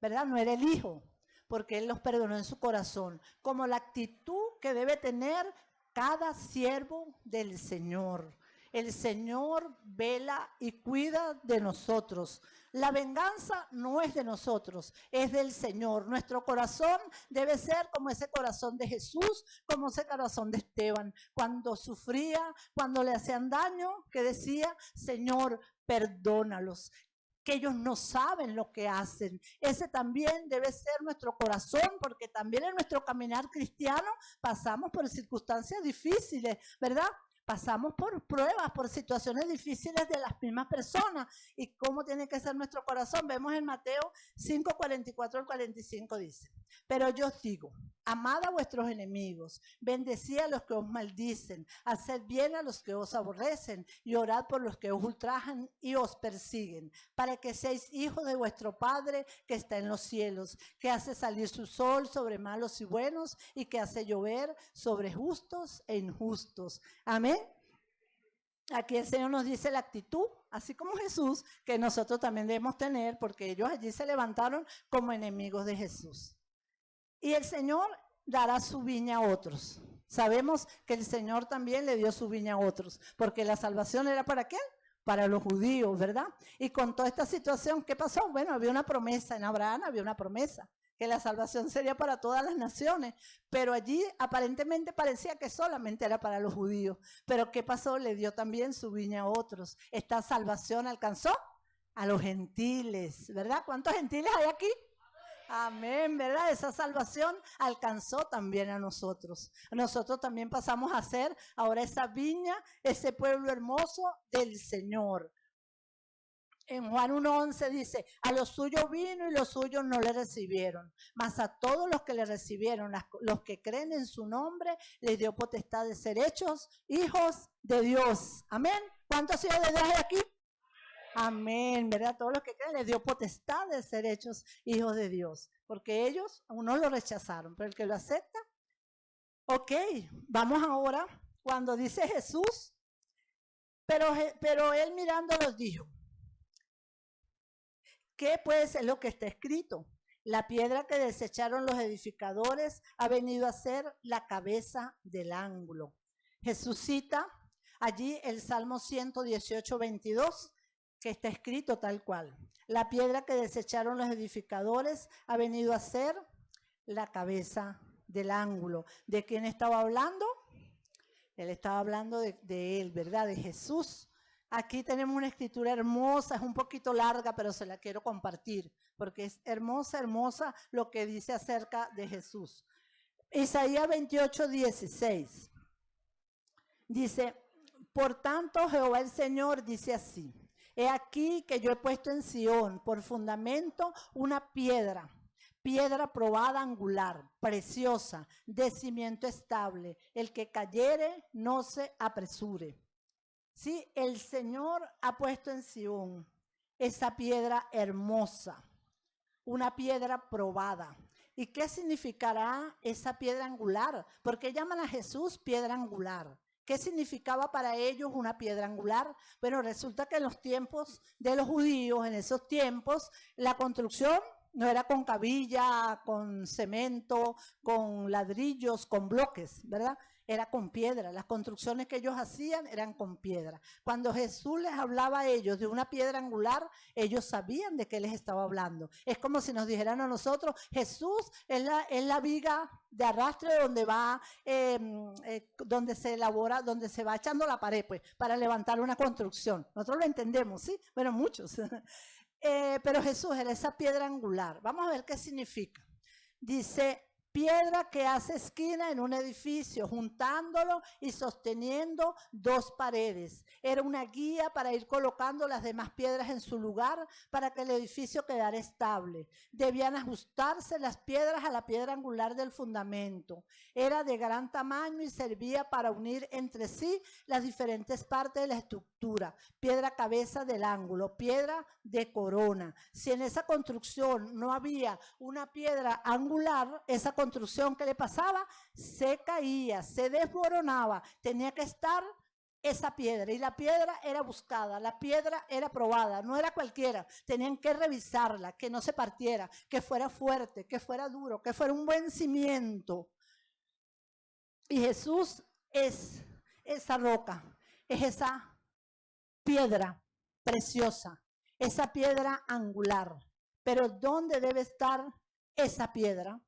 ¿verdad? No era el Hijo, porque Él los perdonó en su corazón, como la actitud que debe tener cada siervo del Señor. El Señor vela y cuida de nosotros. La venganza no es de nosotros, es del Señor. Nuestro corazón debe ser como ese corazón de Jesús, como ese corazón de Esteban. Cuando sufría, cuando le hacían daño, que decía, Señor, perdónalos, que ellos no saben lo que hacen. Ese también debe ser nuestro corazón, porque también en nuestro caminar cristiano pasamos por circunstancias difíciles, ¿verdad? Pasamos por pruebas, por situaciones difíciles de las mismas personas. ¿Y cómo tiene que ser nuestro corazón? Vemos en Mateo 5, 44 al 45 dice, pero yo os digo, amad a vuestros enemigos, bendecid a los que os maldicen, haced bien a los que os aborrecen y orad por los que os ultrajan y os persiguen, para que seáis hijos de vuestro Padre que está en los cielos, que hace salir su sol sobre malos y buenos y que hace llover sobre justos e injustos. Amén. Aquí el Señor nos dice la actitud, así como Jesús, que nosotros también debemos tener, porque ellos allí se levantaron como enemigos de Jesús. Y el Señor dará su viña a otros. Sabemos que el Señor también le dio su viña a otros, porque la salvación era ¿para quién? Para los judíos, ¿verdad? Y con toda esta situación, ¿qué pasó? Bueno, había una promesa en Abraham, había una promesa, que la salvación sería para todas las naciones, pero allí aparentemente parecía que solamente era para los judíos. Pero ¿qué pasó? Le dio también su viña a otros. Esta salvación alcanzó a los gentiles, ¿verdad? ¿Cuántos gentiles hay aquí? Amén, ¿verdad? Esa salvación alcanzó también a nosotros. Nosotros también pasamos a ser ahora esa viña, ese pueblo hermoso del Señor. En Juan 1:11 dice, a los suyos vino y los suyos no le recibieron, mas a todos los que le recibieron, los que creen en su nombre, les dio potestad de ser hechos hijos de Dios. Amén. ¿Cuántos hijos de Dios hay aquí? Amén, ¿verdad? Todos los que creen les dio potestad de ser hechos hijos de Dios, porque ellos aún no lo rechazaron, pero el que lo acepta, ok, vamos ahora, cuando dice Jesús, pero él mirándolos dijo, ¿qué pues es lo que está escrito? La piedra que desecharon los edificadores ha venido a ser la cabeza del ángulo. Jesús cita allí el Salmo 118, 22, que está escrito tal cual. La piedra que desecharon los edificadores ha venido a ser la cabeza del ángulo. ¿De quién estaba hablando? Él estaba hablando de él, ¿verdad? De Jesús. Aquí tenemos una escritura hermosa, es un poquito larga, pero se la quiero compartir, porque es hermosa, hermosa lo que dice acerca de Jesús. Isaías 28, 16. Dice, por tanto Jehová el Señor dice así, he aquí que yo he puesto en Sión por fundamento una piedra probada angular, preciosa, de cimiento estable. El que cayere no se apresure. Sí, el Señor ha puesto en Sión esa piedra hermosa, una piedra probada. ¿Y qué significará esa piedra angular? ¿Por qué llaman a Jesús piedra angular? ¿Qué significaba para ellos una piedra angular? Bueno, resulta que en los tiempos de los judíos, en esos tiempos, la construcción no era con cabilla, con cemento, con ladrillos, con bloques, ¿verdad? Era con piedra. Las construcciones que ellos hacían eran con piedra. Cuando Jesús les hablaba a ellos de una piedra angular, ellos sabían de qué les estaba hablando. Es como si nos dijeran a nosotros, Jesús es la viga de arrastre donde va, donde se elabora, donde se va echando la pared, pues, para levantar una construcción. Nosotros lo entendemos, ¿sí? Bueno, muchos. Pero Jesús era esa piedra angular. Vamos a ver qué significa. Dice, piedra que hace esquina en un edificio, juntándolo y sosteniendo dos paredes. Era una guía para ir colocando las demás piedras en su lugar para que el edificio quedara estable. Debían ajustarse las piedras a la piedra angular del fundamento. Era de gran tamaño y servía para unir entre sí las diferentes partes de la estructura. Piedra cabeza del ángulo, piedra de corona. Si en esa construcción no había una piedra angular, esa construcción que le pasaba se caía, se desmoronaba. Tenía que estar esa piedra, y la piedra era buscada, la piedra era probada, no era cualquiera. Tenían que revisarla, que no se partiera, que fuera fuerte, que fuera duro, que fuera un buen cimiento. Y Jesús es esa roca, es esa piedra preciosa, esa piedra angular. Pero ¿dónde debe estar esa piedra?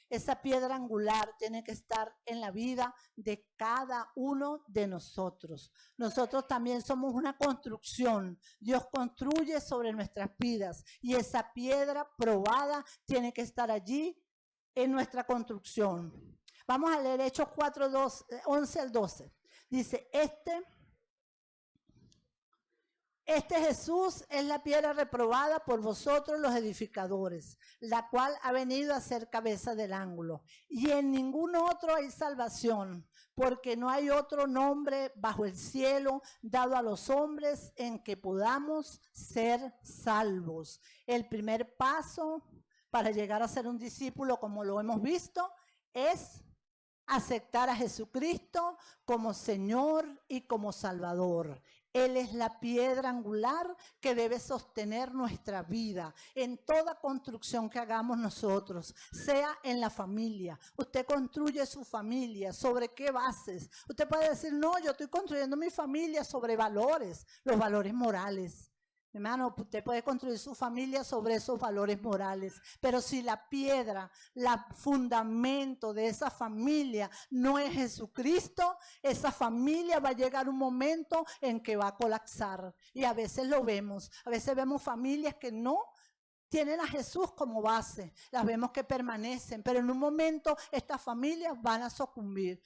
Esa piedra angular tiene que estar en la vida de cada uno de nosotros. Nosotros también somos una construcción. Dios construye sobre nuestras vidas y esa piedra probada tiene que estar allí en nuestra construcción. Vamos a leer Hechos 4, 11 al 12. Dice, Este Jesús es la piedra reprobada por vosotros los edificadores, la cual ha venido a ser cabeza del ángulo. Y en ningún otro hay salvación, porque no hay otro nombre bajo el cielo dado a los hombres en que podamos ser salvos. El primer paso para llegar a ser un discípulo, como lo hemos visto, es aceptar a Jesucristo como Señor y como Salvador. Él es la piedra angular que debe sostener nuestra vida en toda construcción que hagamos nosotros, sea en la familia. Usted construye su familia, ¿sobre qué bases? Usted puede decir, no, yo estoy construyendo mi familia sobre valores, los valores morales. Hermano, usted puede construir su familia sobre esos valores morales, pero si la piedra, el fundamento de esa familia no es Jesucristo, esa familia va a llegar un momento en que va a colapsar. Y a veces lo vemos, a veces vemos familias que no tienen a Jesús como base, las vemos que permanecen, pero en un momento estas familias van a sucumbir.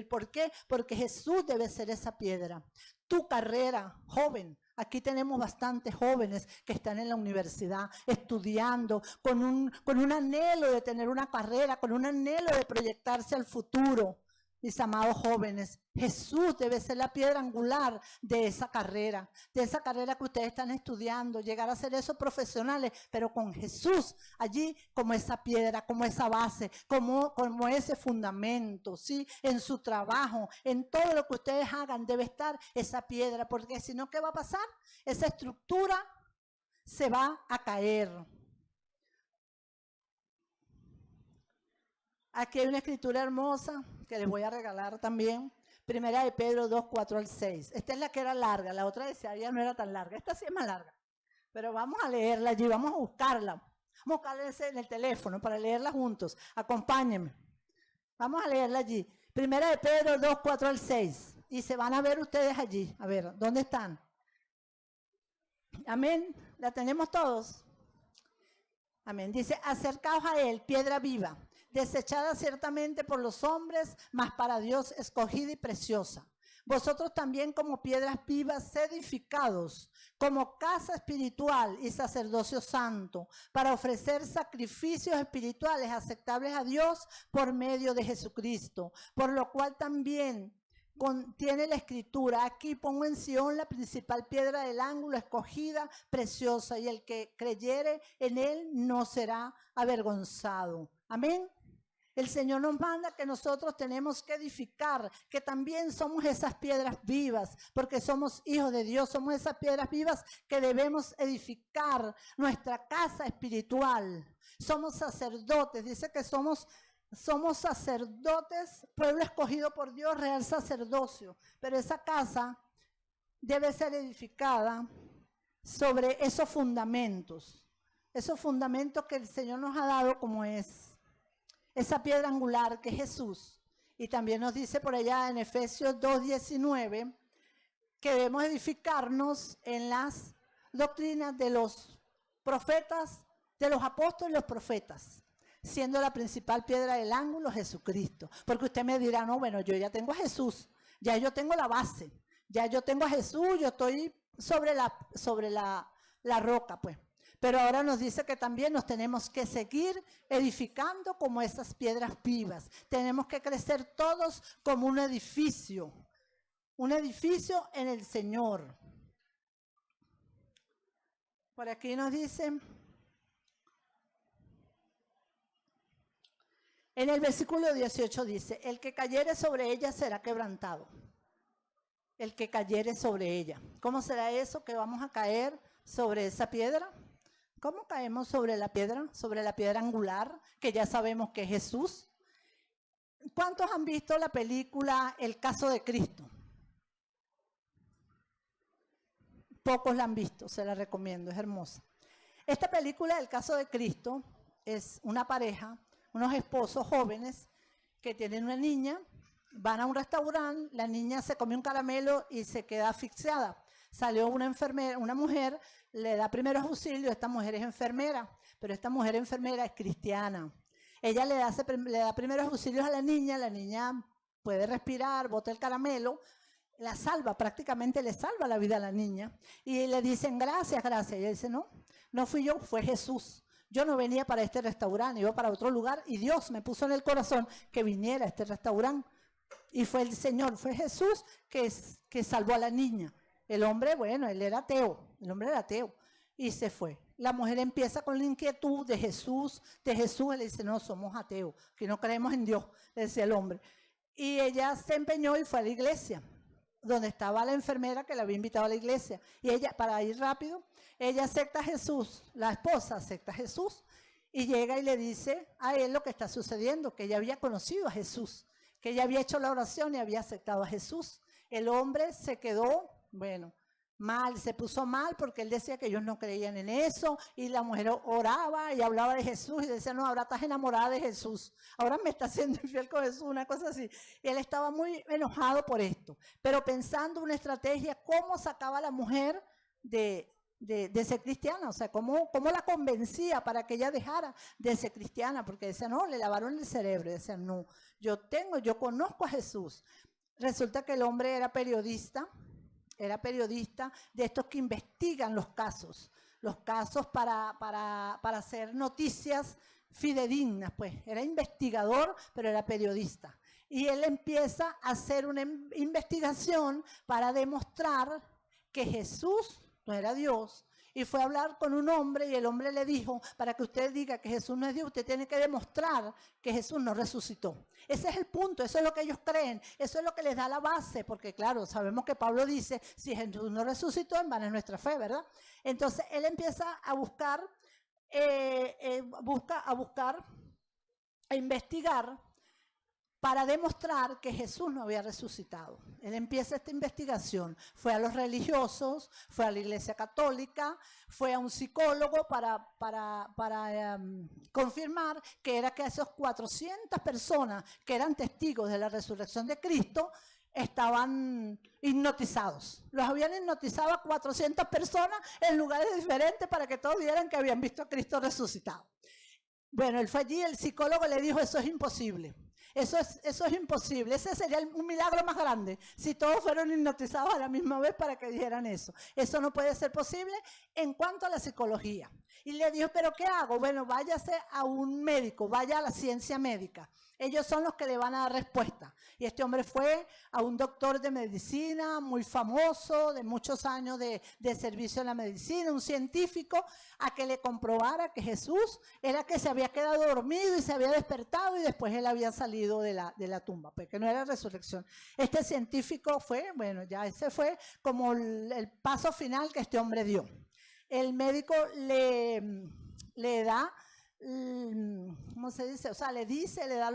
¿Por qué? Porque Jesús debe ser esa piedra. Tu carrera, joven. Aquí tenemos bastantes jóvenes que están en la universidad estudiando con un anhelo de tener una carrera, con un anhelo de proyectarse al futuro. Mis amados jóvenes, Jesús debe ser la piedra angular de esa carrera que ustedes están estudiando, llegar a ser esos profesionales, pero con Jesús allí como esa piedra, como esa base, como ese fundamento, ¿sí? En su trabajo, en todo lo que ustedes hagan debe estar esa piedra, porque si no, ¿qué va a pasar? Esa estructura se va a caer. Aquí hay una escritura hermosa que les voy a regalar también. Primera de Pedro 2, 4 al 6. Esta es la que era larga, la otra decía ya no era tan larga. Esta sí es más larga. Pero vamos a leerla allí, vamos a buscarla. Vamos a buscarla en el teléfono para leerla juntos. Acompáñenme. Vamos a leerla allí. Primera de Pedro 2, 4 al 6. Y se van a ver ustedes allí. A ver, ¿dónde están? Amén. ¿La tenemos todos? Amén. Dice, acercaos a él, piedra viva, desechada ciertamente por los hombres, mas para Dios escogida y preciosa. Vosotros también como piedras vivas edificados, como casa espiritual y sacerdocio santo, para ofrecer sacrificios espirituales aceptables a Dios por medio de Jesucristo, por lo cual también contiene la escritura, aquí pongo en Sion la principal piedra del ángulo, escogida, preciosa, y el que creyere en él no será avergonzado. Amén. El Señor nos manda que nosotros tenemos que edificar, que también somos esas piedras vivas, porque somos hijos de Dios, somos esas piedras vivas que debemos edificar nuestra casa espiritual. Somos sacerdotes, dice que somos sacerdotes, pueblo escogido por Dios, real sacerdocio, pero esa casa debe ser edificada sobre esos fundamentos que el Señor nos ha dado, como es esa piedra angular que es Jesús. Y también nos dice por allá en Efesios 2:19 que debemos edificarnos en las doctrinas de los profetas, de los apóstoles y los profetas, siendo la principal piedra del ángulo Jesucristo. Porque usted me dirá, no, bueno, yo ya tengo a Jesús, ya yo tengo la base, ya yo tengo a Jesús, yo estoy sobre la roca, pues. Pero ahora nos dice que también nos tenemos que seguir edificando como esas piedras vivas. Tenemos que crecer todos como un edificio en el Señor. Por aquí nos dice, en el versículo 18 dice, el que cayere sobre ella será quebrantado. El que cayere sobre ella. ¿Cómo será eso que vamos a caer sobre esa piedra? ¿Cómo caemos sobre la piedra? Sobre la piedra angular, que ya sabemos que es Jesús. ¿Cuántos han visto la película El caso de Cristo? Pocos la han visto, se la recomiendo, es hermosa. Esta película, El caso de Cristo, es una pareja, unos esposos jóvenes que tienen una niña, van a un restaurante, la niña se come un caramelo y se queda asfixiada. Salió una enfermera, una mujer, le da primeros auxilios, esta mujer es enfermera, pero esta mujer enfermera es cristiana. Ella le da primeros auxilios a la niña puede respirar, bota el caramelo, la salva, prácticamente le salva la vida a la niña. Y le dicen, gracias, gracias. Y ella dice, no fui yo, fue Jesús. Yo no venía para este restaurante, iba para otro lugar y Dios me puso en el corazón que viniera a este restaurante. Y fue el Señor, fue Jesús que salvó a la niña. El hombre, bueno, él era ateo, el hombre era ateo y se fue. La mujer empieza con la inquietud de Jesús, él le dice, no, somos ateos, que no creemos en Dios, le decía el hombre. Y ella se empeñó y fue a la iglesia, donde estaba la enfermera que la había invitado a la iglesia. Y ella, para ir rápido, ella acepta a Jesús, la esposa acepta a Jesús y llega y le dice a él lo que está sucediendo, que ella había conocido a Jesús, que ella había hecho la oración y había aceptado a Jesús. El hombre se quedó, bueno, mal, se puso mal porque él decía que ellos no creían en eso y la mujer oraba y hablaba de Jesús y decía, no, ahora estás enamorada de Jesús, ahora me estás siendo infiel con Jesús, una cosa así. Y él estaba muy enojado por esto, pero pensando una estrategia, cómo sacaba a la mujer de ser cristiana, o sea, cómo la convencía para que ella dejara de ser cristiana, porque decía, no, le lavaron el cerebro, y decía, no, yo conozco a Jesús. Resulta que el hombre era periodista de estos que investigan los casos para hacer noticias fidedignas, pues, era investigador, pero era periodista. Y él empieza a hacer una investigación para demostrar que Jesús no era Dios, y fue a hablar con un hombre y el hombre le dijo, para que usted diga que Jesús no es Dios, usted tiene que demostrar que Jesús no resucitó. Ese es el punto, eso es lo que ellos creen, eso es lo que les da la base, porque claro, sabemos que Pablo dice, si Jesús no resucitó, en vano es nuestra fe, ¿verdad? Entonces él empieza a buscar, a investigar para demostrar que Jesús no había resucitado. Él empieza esta investigación, fue a los religiosos, fue a la iglesia católica, fue a un psicólogo para confirmar que esos 400 personas que eran testigos de la resurrección de Cristo estaban hipnotizados. Los habían hipnotizado a 400 personas en lugares diferentes para que todos vieran que habían visto a Cristo resucitado. Bueno, él fue allí, el psicólogo le dijo, eso es imposible. Eso es imposible, ese sería un milagro más grande, si todos fueron hipnotizados a la misma vez para que dijeran eso. Eso no puede ser posible en cuanto a la psicología. Y le dijo, ¿pero qué hago? Bueno, váyase a un médico, vaya a la ciencia médica. Ellos son los que le van a dar respuesta. Y este hombre fue a un doctor de medicina muy famoso, de muchos años de servicio en la medicina, un científico, a que le comprobara que Jesús era que se había quedado dormido y se había despertado y después él había salido de la tumba, porque no era resurrección. Este científico fue, bueno, ya ese fue como el paso final que este hombre dio. El médico le da, ¿cómo se dice? O sea, le da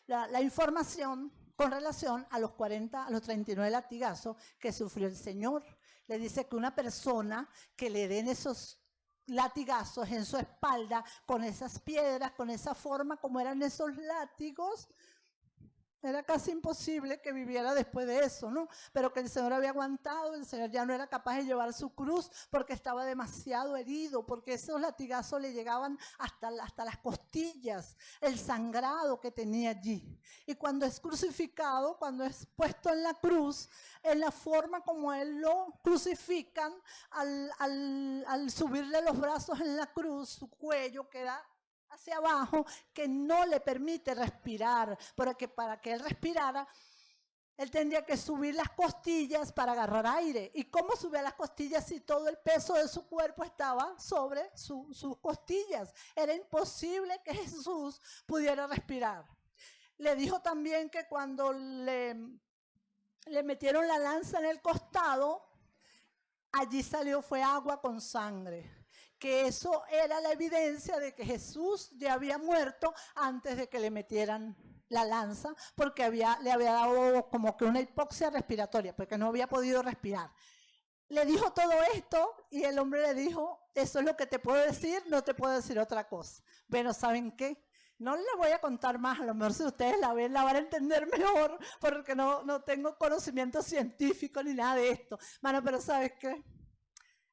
la información con relación a los 39 latigazos que sufrió el Señor. Le dice que una persona que le den esos latigazos en su espalda, con esas piedras, con esa forma como eran esos látigos, era casi imposible que viviera después de eso, ¿no? Pero que el Señor había aguantado, el Señor ya no era capaz de llevar su cruz porque estaba demasiado herido, porque esos latigazos le llegaban hasta las costillas, el sangrado que tenía allí. Y cuando es crucificado, cuando es puesto en la cruz, en la forma como él lo crucifican, al subirle los brazos en la cruz, su cuello queda hacia abajo, que no le permite respirar, porque para que él respirara, él tendría que subir las costillas para agarrar aire. ¿Y cómo subía las costillas si todo el peso de su cuerpo estaba sobre sus costillas? Era imposible que Jesús pudiera respirar. Le dijo también que cuando le metieron la lanza en el costado, allí fue agua con sangre. Que eso era la evidencia de que Jesús ya había muerto antes de que le metieran la lanza, porque le había dado como que una hipoxia respiratoria, porque no había podido respirar. le dijo todo esto y el hombre le dijo, eso es lo que te puedo decir, no te puedo decir otra cosa. Bueno, ¿saben qué? No les voy a contar más, a lo mejor si ustedes la ven, la van a entender mejor, porque no tengo conocimiento científico ni nada de esto. Mano, pero ¿sabes qué?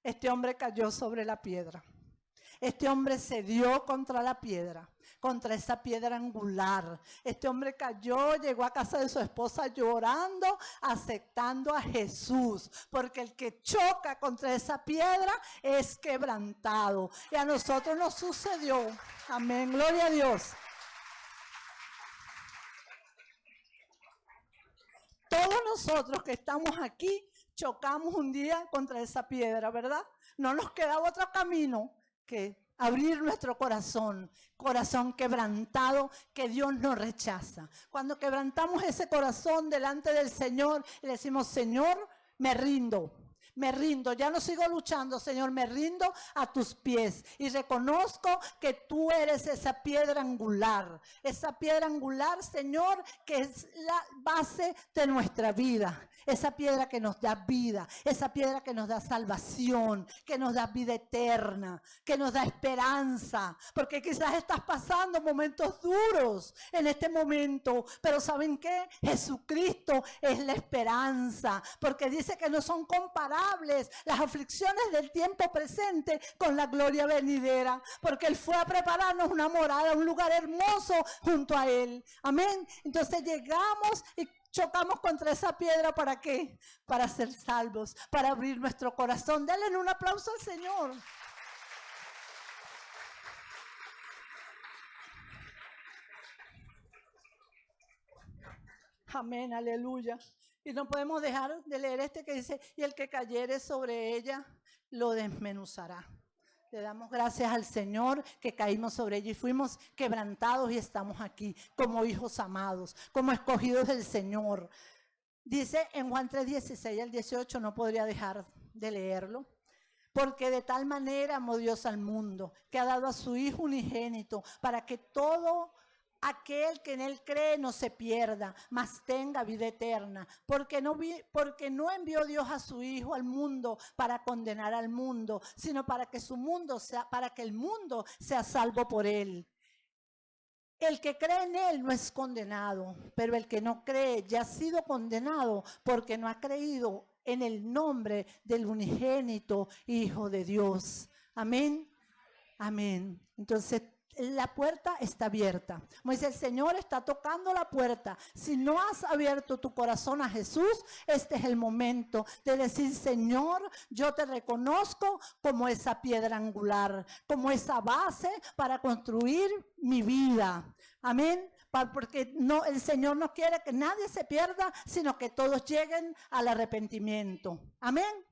Este hombre cayó sobre la piedra. Este hombre se dio contra la piedra, contra esa piedra angular. Este hombre cayó, llegó a casa de su esposa llorando, aceptando a Jesús, porque el que choca contra esa piedra es quebrantado. Y a nosotros nos sucedió. Amén, gloria a Dios. Todos nosotros que estamos aquí chocamos un día contra esa piedra, ¿verdad? No nos quedaba otro camino que abrir nuestro corazón, corazón quebrantado que Dios nos rechaza. Cuando quebrantamos ese corazón delante del Señor y le decimos, Señor, me rindo, ya no sigo luchando, Señor, me rindo a tus pies y reconozco que tú eres esa piedra angular, Señor, que es la base de nuestra vida, esa piedra que nos da vida, esa piedra que nos da salvación, que nos da vida eterna, que nos da esperanza, porque quizás estás pasando momentos duros en este momento, pero ¿saben qué? Jesucristo es la esperanza, porque dice que no son comparables las aflicciones del tiempo presente con la gloria venidera, porque Él fue a prepararnos una morada, un lugar hermoso junto a Él. Amén. Entonces llegamos y chocamos contra esa piedra, ¿para qué? Para ser salvos, para abrir nuestro corazón. Denle un aplauso al Señor. Amén, aleluya. Y no podemos dejar de leer este que dice, y el que cayere sobre ella, lo desmenuzará. Le damos gracias al Señor que caímos sobre ella y fuimos quebrantados y estamos aquí como hijos amados, como escogidos del Señor. Dice en Juan 3:16 al 18, no podría dejar de leerlo. Porque de tal manera amó Dios al mundo, que ha dado a su Hijo unigénito, para que todo aquel que en Él cree no se pierda, mas tenga vida eterna. Porque no envió Dios a su Hijo al mundo para condenar al mundo, sino para que el mundo sea salvo por Él. El que cree en Él no es condenado, pero el que no cree ya ha sido condenado porque no ha creído en el nombre del unigénito Hijo de Dios. Amén. Amén. Entonces, la puerta está abierta. Como dice, el Señor está tocando la puerta. Si no has abierto tu corazón a Jesús, este es el momento de decir, Señor, yo te reconozco como esa piedra angular, como esa base para construir mi vida. Amén. Porque el Señor no quiere que nadie se pierda, sino que todos lleguen al arrepentimiento. Amén.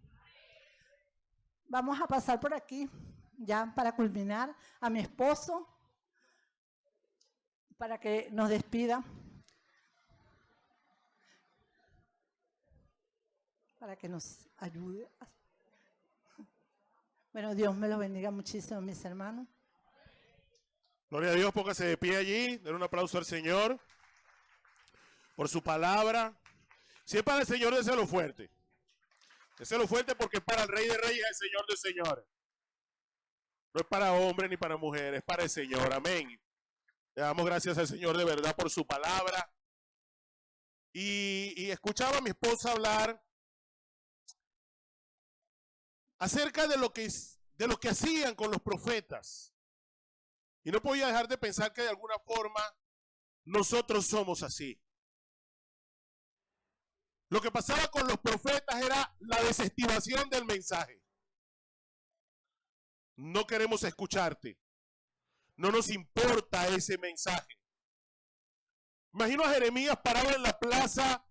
Vamos a pasar por aquí, ya para culminar, a mi esposo, para que nos despida, para que nos ayude. Bueno, Dios me los bendiga muchísimo, mis hermanos. Gloria a Dios, póngase de pie allí, den un aplauso al Señor por su palabra. Si es para el Señor, déselo fuerte. Déselo fuerte porque es para el Rey de Reyes, el Señor de Señores. No es para hombres ni para mujeres, es para el Señor. Amén. Le damos gracias al Señor de verdad por su palabra. Y escuchaba a mi esposa hablar acerca de lo que hacían con los profetas. Y no podía dejar de pensar que de alguna forma nosotros somos así. Lo que pasaba con los profetas era la desestimación del mensaje. No queremos escucharte. No nos importa ese mensaje. Imagino a Jeremías parado en la plaza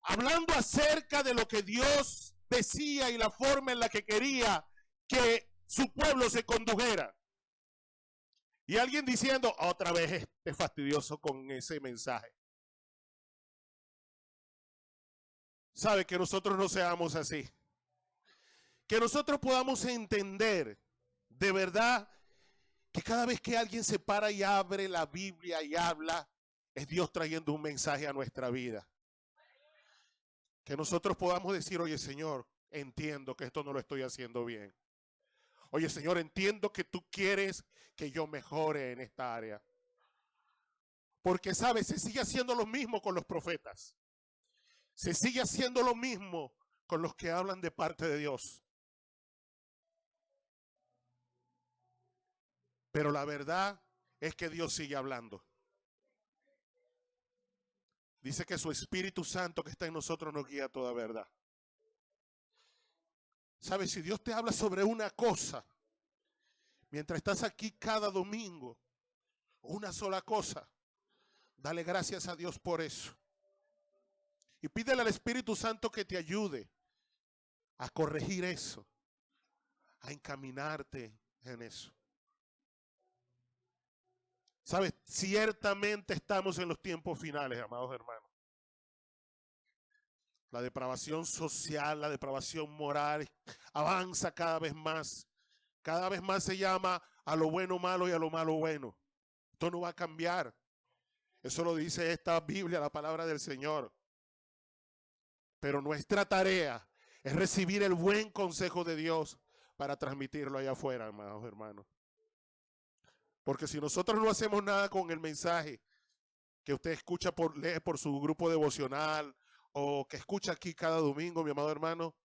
hablando acerca de lo que Dios decía y la forma en la que quería que su pueblo se condujera. Y alguien diciendo, otra vez este fastidioso con ese mensaje. Sabe, que nosotros no seamos así. Que nosotros podamos entender de verdad que cada vez que alguien se para y abre la Biblia y habla, es Dios trayendo un mensaje a nuestra vida. Que nosotros podamos decir, oye Señor, entiendo que esto no lo estoy haciendo bien. Oye, Señor, entiendo que tú quieres que yo mejore en esta área. Porque, ¿sabes? Se sigue haciendo lo mismo con los profetas. Se sigue haciendo lo mismo con los que hablan de parte de Dios. Pero la verdad es que Dios sigue hablando. Dice que su Espíritu Santo que está en nosotros nos guía a toda verdad. ¿Sabes? Si Dios te habla sobre una cosa, mientras estás aquí cada domingo, una sola cosa, dale gracias a Dios por eso. Y pídele al Espíritu Santo que te ayude a corregir eso, a encaminarte en eso. ¿Sabes? Ciertamente estamos en los tiempos finales, amados hermanos. La depravación social, la depravación moral avanza cada vez más. Cada vez más se llama a lo bueno malo y a lo malo bueno. Esto no va a cambiar. Eso lo dice esta Biblia, la palabra del Señor. Pero nuestra tarea es recibir el buen consejo de Dios para transmitirlo allá afuera, amados hermanos. Porque si nosotros no hacemos nada con el mensaje que usted escucha lee por su grupo devocional o que escucha aquí cada domingo, mi amado hermano,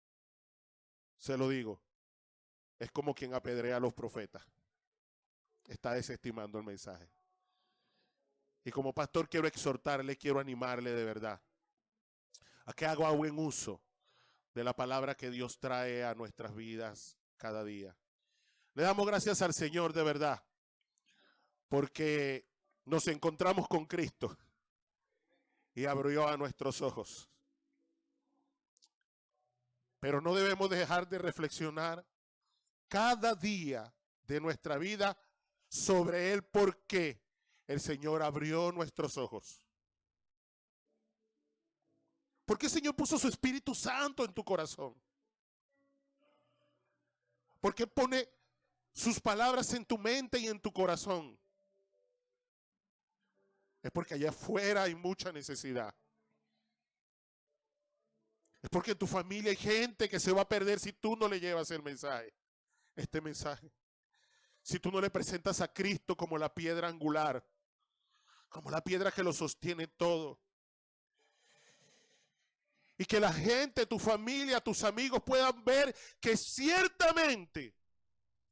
se lo digo, es como quien apedrea a los profetas. Está desestimando el mensaje. Y como pastor quiero exhortarle, quiero animarle de verdad a que haga buen uso de la palabra que Dios trae a nuestras vidas cada día. Le damos gracias al Señor de verdad, porque nos encontramos con Cristo y abrió a nuestros ojos. Pero no debemos dejar de reflexionar cada día de nuestra vida sobre el por qué el Señor abrió nuestros ojos. ¿Por qué el Señor puso su Espíritu Santo en tu corazón? ¿Por qué pone sus palabras en tu mente y en tu corazón? Es porque allá afuera hay mucha necesidad. Es porque en tu familia hay gente que se va a perder si tú no le llevas el mensaje. Este mensaje. Si tú no le presentas a Cristo como la piedra angular, como la piedra que lo sostiene todo. Y que la gente, tu familia, tus amigos puedan ver que ciertamente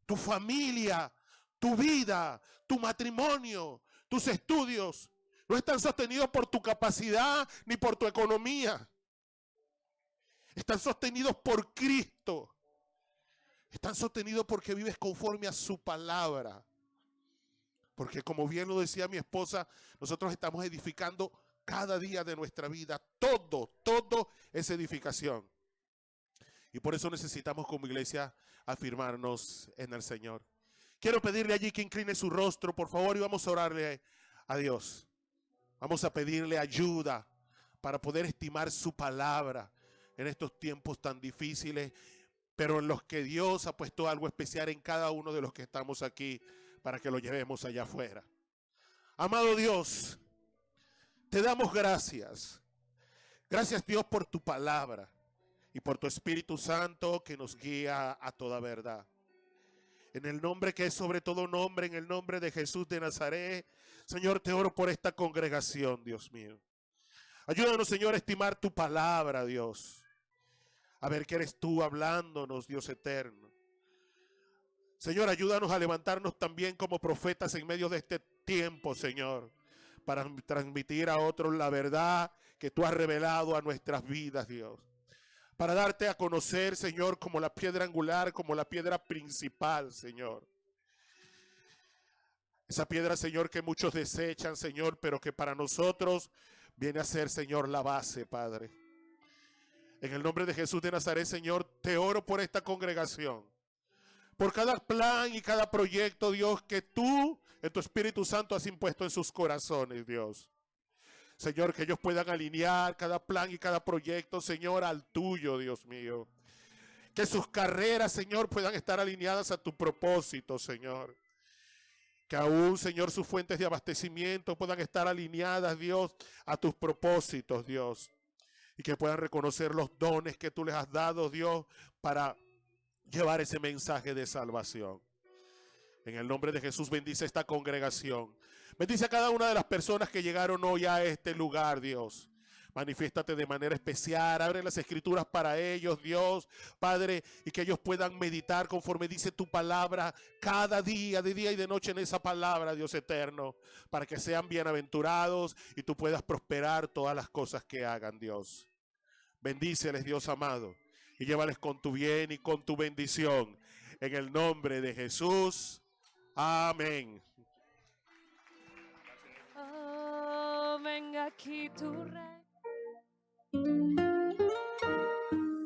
tu familia, tu vida, tu matrimonio, tus estudios no están sostenidos por tu capacidad ni por tu economía. Están sostenidos por Cristo. Están sostenidos porque vives conforme a su palabra. Porque como bien lo decía mi esposa, nosotros estamos edificando cada día de nuestra vida. Todo es edificación. Y por eso necesitamos como iglesia afirmarnos en el Señor. Quiero pedirle allí que incline su rostro, por favor, y vamos a orarle a Dios. Vamos a pedirle ayuda para poder estimar su palabra en estos tiempos tan difíciles, pero en los que Dios ha puesto algo especial en cada uno de los que estamos aquí para que lo llevemos allá afuera. Amado Dios, te damos gracias. Gracias, Dios, por tu palabra y por tu Espíritu Santo que nos guía a toda verdad. En el nombre que es sobre todo nombre, en el nombre de Jesús de Nazaret, Señor, te oro por esta congregación, Dios mío. Ayúdanos, Señor, a estimar tu palabra, Dios. A ver que eres tú hablándonos, Dios eterno. Señor, ayúdanos a levantarnos también como profetas en medio de este tiempo, Señor, para transmitir a otros la verdad que tú has revelado a nuestras vidas, Dios. Para darte a conocer, Señor, como la piedra angular, como la piedra principal, Señor. Esa piedra, Señor, que muchos desechan, Señor, pero que para nosotros viene a ser, Señor, la base, Padre. En el nombre de Jesús de Nazaret, Señor, te oro por esta congregación. Por cada plan y cada proyecto, Dios, que tú, en tu Espíritu Santo, has impuesto en sus corazones, Dios. Señor, que ellos puedan alinear cada plan y cada proyecto, Señor, al tuyo, Dios mío. Que sus carreras, Señor, puedan estar alineadas a tu propósito, Señor. Que aún, Señor, sus fuentes de abastecimiento puedan estar alineadas, Dios, a tus propósitos, Dios. y que puedan reconocer los dones que tú les has dado, Dios, para llevar ese mensaje de salvación. En el nombre de Jesús, bendice esta congregación. Bendice a cada una de las personas que llegaron hoy a este lugar, Dios. Manifiéstate de manera especial, abre las escrituras para ellos, Dios, Padre, y que ellos puedan meditar conforme dice tu palabra cada día, de día y de noche en esa palabra, Dios eterno, para que sean bienaventurados y tú puedas prosperar todas las cosas que hagan, Dios. Bendíceles, Dios amado, y llévales con tu bien y con tu bendición. En el nombre de Jesús, amén. Oh, venga aquí tu rey.